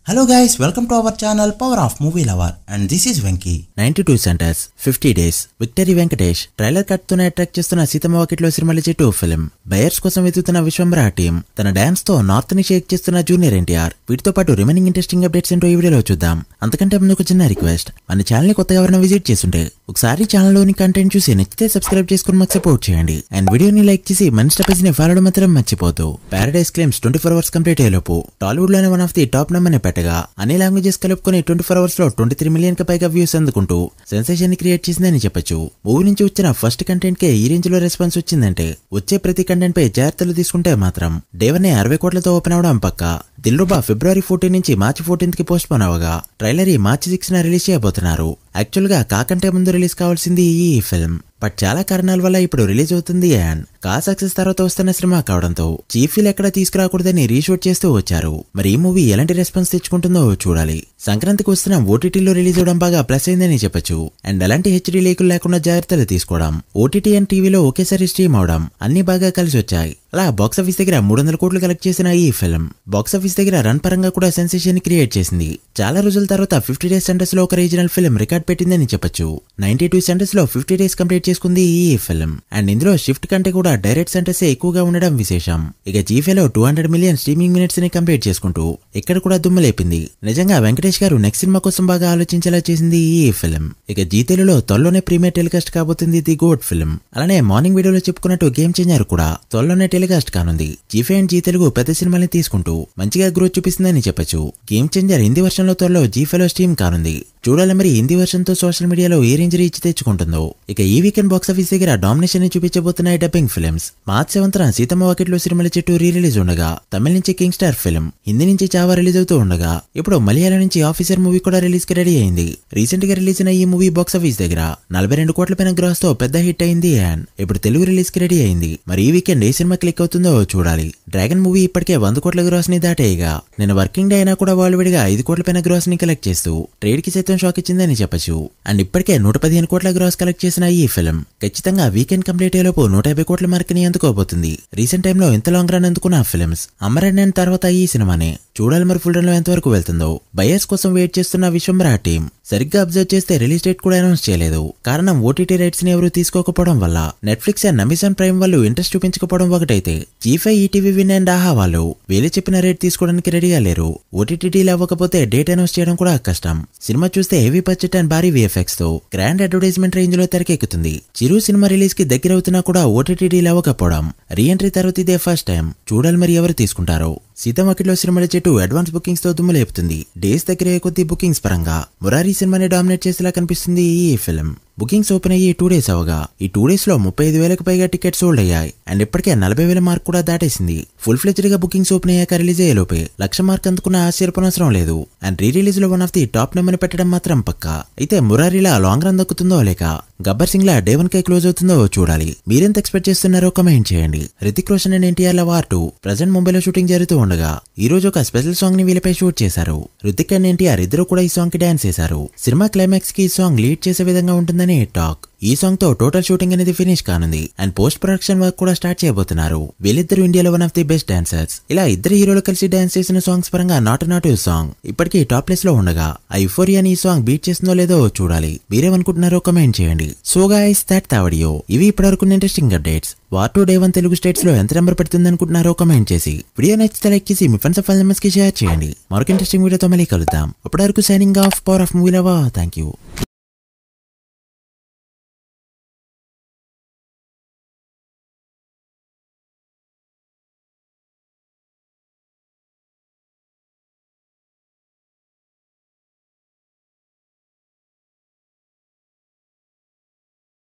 Hello guys, welcome to our channel Power of Movie Lover and this is Venki. 92 centers, 50 days. Victory Venkatesh trailer cut తోనే attract చేస్తున్న సీతమ్మ వాకిట్లో సిరిమల్లె చెట్టు film. Buyers కోసం వెతుకుతున్న Vishwambhara team తన dance తో north ని షేక్ చేస్తున్న జూనియర్ ఎన్టీఆర్. వీటితో పాటు రిమైనింగ్ ఇంట్రెస్టింగ్ అప్డేట్స్ ఏంటో ఈ వీడియోలో చూద్దాం. అంతకంటే ముందు ఒక చిన్న రిక్వెస్ట్, మన ఛానల్ ని కొత్తగా ఎవరైనా విజిట్ చేస్తుంటే ఒకసారి ఛానల్ లోని కంటెంట్ చూసి నచ్చితే సబ్స్క్రైబ్ చేసుకుని మాకు సపోర్ట్ చేయండి. అండ్ వీడియోని లైక్ చేసి మన ఇన్స్టా పేజ్ ని ఫాలో మాత్రం మర్చిపోతూ. పారడైస్ క్లైమ్స్ 24 hours కంప్లీట్ అయ్యేలోపు టాలీవుడ్ లోనే one of the top number ని పెట్టగా అన్ని లాంగ్వేజెస్ కలుపుకొని 24 hours లో 23 million కి పైగా వ్యూస్ అందుకుంటూ సెన్సేషన్ ని క్రియేట్ చేసిందని చెప్పొచ్చు. మూవీ నుంచి వచ్చిన ఫస్ట్ కంటెంట్ కే ఈ రేంజ్ లో రెస్పాన్స్ వచ్చిందంటే వచ్చే ప్రతి కంటెంట్ పై జాగ్రత్తలు తీసుకుంటే మాత్రం డే 1 60 కోట్లతో ఓపెన్ అవడం పక్కా. దిల్రుబా February 14 నుంచి March 14 కి పోస్ట్ పోన్ అవగా ట్రైలర్ March 6 రిలీజ్ చేయబోతున్నారు. యాక్చువల్ గా కాకంటే ముందు రిలీజ్ కావాల్సింది ఈ ఫిల్మ్, బట్ చాలా కారణాల వల్ల ఇప్పుడు రిలీజ్ అవుతుంది. అండ్ కా సక్సెస్ తర్వాత వస్తున్న సినిమా కావడంతో చీఫ్ ఫీల్ ఎక్కడ తీసుకురాకూడదని రీషూట్ చేస్తూ వచ్చారు. మరి ఈ మూవీ ఎలాంటి రెస్పాన్స్ తెచ్చుకుంటుందో చూడాలి. సంక్రాంతికి వస్తున్న ఓటీటీలో రిలీజ్ అవడం బాగా ప్లస్ అయిందని చెప్పొచ్చు. అండ్ అలాంటి హెచ్డీ లేకులు లేకుండా జాగ్రత్తలు తీసుకోవడం, ఓటీటీ అండ్ టీవీలో ఒకేసారి స్ట్రీమ్ అవడం అన్ని బాగా కలిసి వచ్చాయి. అలా బాక్సాఫీస్ దగ్గర 300 కోట్లు కలెక్ట్ చేసిన ఈ ఫిల్మ్ బాక్సాఫీస్ దగ్గర రన్ పరంగా కూడా సెన్సేషన్ క్రియేట్ చేసింది. చాలా రోజుల తర్వాత 50 days సెంటర్స్ లో ఒక రీజనల్ ఫిల్మ్ రికార్డ్ పెట్టిందని చెప్పొచ్చు. 92 సెంటర్స్ లో 50 days కంప్లీట్ చేసుకుంది ఈ ఫిల్మ్. అండ్ ఇందులో షిఫ్ట్ కంటే కూడా డైరెక్ట్ సెంటర్స్ ఎక్కువగా ఉండడం విశేషం. ఇక జీఫేలో 200 million స్ట్రీమింగ్ మినిట్స్ ని కంప్లీట్ చేసుకుంటూ ఇక్కడ కూడా దుమ్ము లేపింది. నిజంగా వెంకటేష్ గారు నెక్స్ట్ సినిమా కోసం బాగా ఆలోచించేలా చేసింది ఈ ఫిల్మ్. ఇక జీ తెలుగులో త్వరలోనే ప్రీమియర్ టెలికాస్ట్ కాబోతుంది ది గోడ్ ఫిల్మ్. అలానే మార్నింగ్ వీడియోలో చెప్పుకున్నట్టు గేమ్ చేంజర్ కూడా త్వరలోనే టెలికాస్ట్ కానుంది. జీఫే అండ్ జీ తెలుగు పెద్ద సినిమాని తీసుకుంటూ మంచిగా గ్రోత్ చూపిస్తుందని చెప్పొచ్చు. గేమ్ చేంజర్ హిందీ వర్షన్ లో త్వరలో జీఫేలో స్ట్రీమ్ కానుంది. చూడాలి మరి హిందీ వర్షన్ తో సోషల్ మీడియాలో ఏ రేంజ్ రీచ్ తెచ్చుకుంటుందో. ఇక ఈ వీకెండ్ బాక్సాఫీస్ దగ్గర డామినేషన్ ని చూపించబోతున్నాయి dubbing films. March 7న Seethamma Vakitlo Sirimalle చెట్టు రిలీజ్ ఉండగా, తమిళ నుంచి కింగ్ స్టార్ ఫిల్మ్, హిందీ నుంచి చావా రిలీజ్ అవుతూ ఉండగా, ఇప్పుడు మలయాళం నుంచి ఆఫీసర్ మూవీ కూడా రిలీజ్ కి రెడీ అయింది. రీసెంట్ గా రిలీజ్ అయిన ఈ మూవీ బాక్సాఫీస్ దగ్గర 42 కోట్ల పైన గ్రాస్ తో పెద్ద హిట్ అయింది. అండ్ ఇప్పుడు తెలుగు రిలీజ్ కి రెడీ అయింది. మరి ఈ వీకెండ్ ఏ సినిమా క్లిక్ అవుతుందో చూడాలి. డ్రాగన్ మూవీ ఇప్పటికే 100 కోట్ల గ్రాస్ ని దాటేయగా, నేను వర్కింగ్ డే అయినా కూడా వాళ్ళు విడిగా 5 కోట్ల పైన గ్రాస్ ని కలెక్ట్ చేస్తూ ట్రేడ్ కి సైతం షాక్ ఇచ్చిందని చెప్పొచ్చు. అండ్ ఇప్పటికే 115 కోట్ల గ్రాస్ కలెక్ట్ చేసిన ఈ ఫిల్మ్ ఖచ్చితంగా వీకెండ్ కంప్లీట్ అయ్యేలోపు 150 కోట్ల మార్క్ ని అందుకోబోతుంది. రీసెంట్ టైమ్ లో ఎంత లాంగ్ రన్ అందుకున్న ఫిల్మ్స్ అమరన్ అండ్ తర్వాత ఈ సినిమానే. చూడాలి మరి ఫుల్ రన్ లో ఎంతవరకు వెళ్తుందో. బయర్స్ కోసం వెయిట్ చేస్తున్న విశ్వంబర టీం సరిగ్గా అబ్జర్వ్ చేస్తే రిలీజ్ డేట్ కూడా అనౌన్స్ చేయలేదు. కారణం ఓటీటీ రైట్స్ ని ఎవరు తీసుకోకపోవడం వల్ల. నెట్ఫ్లిక్స్ అండ్ అమెజాన్ ప్రైమ్ వాళ్ళు ఇంట్రెస్ట్ చూపించకపోవడం ఒకటైతే, జీఫై, ఈటీవీ విన్ అండ్ ఆహా వాళ్ళు వీళ్ళు చెప్పిన రేట్ తీసుకోవడానికి రెడీగా లేరు. ఓటీటీ డీల్ అవ్వకపోతే డేట్ అనౌన్స్ చేయడం కూడా కష్టం. సినిమా చూస్తే హెవీ బడ్జెట్ అండ్ భారీ విఎఫ్ఎక్స్ తో గ్రాండ్ అడ్వర్టైజ్మెంట్ రేంజ్ లో తెరకెక్కుతుంది. చిరు సినిమా రిలీజ్ కి దగ్గర అవుతున్నా కూడా ఓటీటీ డీల్ అవ్వకపోవడం రీ ఎంట్రీ తర్వాత ఇదే ఫస్ట్ టైం. చూడాలి మరి ఎవరు తీసుకుంటారో. సీతమ్మ వాకిట్లో సిరిమల్లె చెట్టు అడ్వాన్స్ బుకింగ్స్ తో దుమ్ము లేపుతుంది. డేస్ దగ్గర కొద్ది బుకింగ్స్ పరంగా మురారి సినిమాని డామినేట్ చేసేలా కనిపిస్తుంది ఈ ఫిల్మ్. బుకింగ్స్ ఓపెన్ అయ్యి 2 days అవగా ఈ 2 days లో 35,000కు పైగా టికెట్స్ సోల్డ్ అయ్యాయి. అండ్ ఇప్పటికే 40,000 మార్క్ కూడా దాటేసింది. ఫుల్ ఫ్లెజ్డ్ గా బుకింగ్స్ ఓపెన్ అయ్యాక రిలీజ్ అయ్యేలోపే 1,00,000 మార్క్ అందుకున్న ఆశ్చర్యపోనవసరం లేదు. అండ్ రీ రిలీజ్ లో one of the top number ని పెట్టడం మాత్రం పక్కా. అయితే మురారిలా లాంగ్ రన్ దక్కుతుందో లేక గబ్బర్ సింగ్ లా డే 1 కే క్లోజ్ అవుతుందో చూడాలి. మీరెంత ఎక్స్పెక్ట్ చేస్తున్నారో కమెంట్ చేయండి. రితిక్ రోషన్ అండ్ ఎన్టీఆర్ ల వార్ 2 ప్రెజెంట్ ముంబైలో షూటింగ్ జరుగుతూ ఉండగా ఈ రోజు ఒక స్పెషల్ సాంగ్ ని వీళ్ళపై షూట్ చేశారు. రితిక్ అండ్ ఎన్టీఆర్ ఇద్దరు కూడా ఈ సాంగ్ కి డాన్స్ చేశారు. సినిమా క్లైమాక్స్ కి ఈ సాంగ్ లీడ్ చేసే విధంగా ఉంటుందని టాక్. ఈ సాంగ్ తో టోటల్ షూటింగ్ అనేది ఫినిష్ కానుంది. అండ్ పోస్ట్ ప్రొడక్షన్ వర్క్ కూడా స్టార్ట్ చేయబోతున్నారు. వీళ్ళిద్దరు ఇండియాలో one of the best dancers. ఇలా ఇద్దరు హీరోలు కలిసి డాన్స్ చేసిన సాంగ్స్ పరంగా నాట్ సాంగ్ ఇప్పటికీ టాప్ ప్లేస్ లో ఉండగా ఆ యుఫోరియాని ఈ సాంగ్ బీట్ చేస్తుందో లేదో చూడాలి. మీరేమనుకుంటున్నారో కమెంట్ చేయండి. So guys that video. ఇవి ఇప్పటివరకు interesting updates. War 2 Day 1 Telugu states లో ఎంత నెంబర్ పెడుతుంది అనుకుంటున్నారో కమెంట్ చేసి వీడియో నచ్చితే లైక్ చేసి మీ ఫ్రెండ్స్ అండ్ మెంబర్స్ కి షేర్ చేయండి. మరొక ఇంట్రెస్టింగ్ వీడియోతో మళ్ళీ కలుద్దాం. అప్పటి వరకు signing off. Power of movie lover. Thank you.